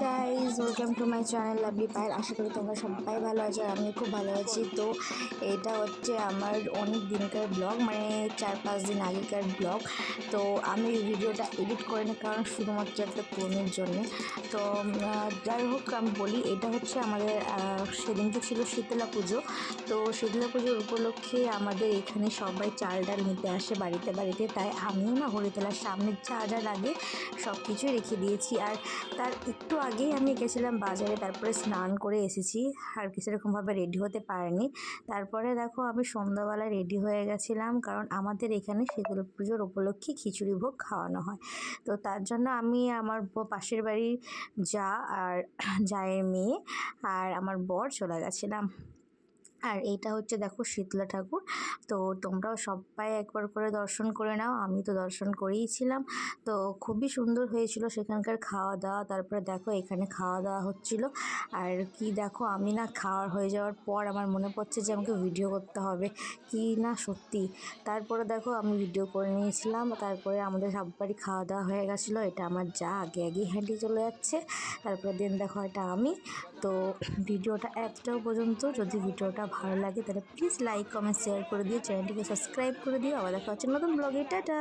Guys, welcome to my channel lovely Payel. আশা করি তোমরা সবাই ভালো আছো আর আমি খুব ভালো আছি। তো এটা হচ্ছে আমার অনেক দিনকার ব্লগ, মানে 4-5 দিন আগেকার ব্লগ। তো আমি এই ভিডিওটা এডিট করিনি কারণ শুধুমাত্র একটা ক্লোনের জন্যে। তো যাই হোক, আমি বলি এটা হচ্ছে আমাদের সেদিনকে ছিল শীতলা পুজো। তো শীতলা পুজোর উপলক্ষে আমাদের এখানে সবাই চাল ডাল নিতে আসে বাড়িতে বাড়িতে। তাই আমিও না হরিতলার সামনে যা যা লাগে সব কিছুই রেখে দিয়েছি। আর তার একটু আগেই আমি গেছিলাম বাজারে, তারপরে স্নান করে এসেছি, আর কি সেরকমভাবে রেডি হতে পারিনি। তারপরে দেখো আমি সন্ধ্যাবেলায় রেডি হয়ে গেছিলাম, কারণ আমাদের এখানে শীতল পুজোর উপলক্ষে খিচুড়ি ভোগ খাওয়ানো হয়। তো তার জন্য আমি আমার পাশের বাড়ির যা আর জায়ের মেয়ে আর আমার বর চলে গেছিলাম। আর এইটা হচ্ছে দেখো শীতলা ঠাকুর। তো তোমরাও সবাই একবার করে দর্শন করে নাও, আমি তো দর্শন করেইছিলাম। তো খুবই সুন্দর হয়েছিল সেখানকার খাওয়া দাওয়া। তারপরে দেখো এখানে খাওয়া দাওয়া হচ্ছিল। আর কি দেখো, আমি না খাওয়ার হয়ে যাওয়ার পর আমার মনে পড়ছে যে আমাকে ভিডিও করতে হবে, কি না সত্যি। তারপরে দেখো আমি ভিডিও করে নিয়েছিলাম। তারপরে আমাদের সবারই খাওয়া দাওয়া হয়ে গেছিলো। এটা আমার যা আগে আগেই হেঁটে চলে যাচ্ছে। তারপরে দিন দেখো এটা আমি। তো ভিডিওটা এতটাও পর্যন্ত। যদি ভিডিওটা ভালো লাগে তাহলে প্লিজ লাইক কমেন্ট শেয়ার করে দিও, চ্যানেলটিকে সাবস্ক্রাইব করে দিও। আবার দেখা হচ্ছে নতুন ব্লগে। টাটা।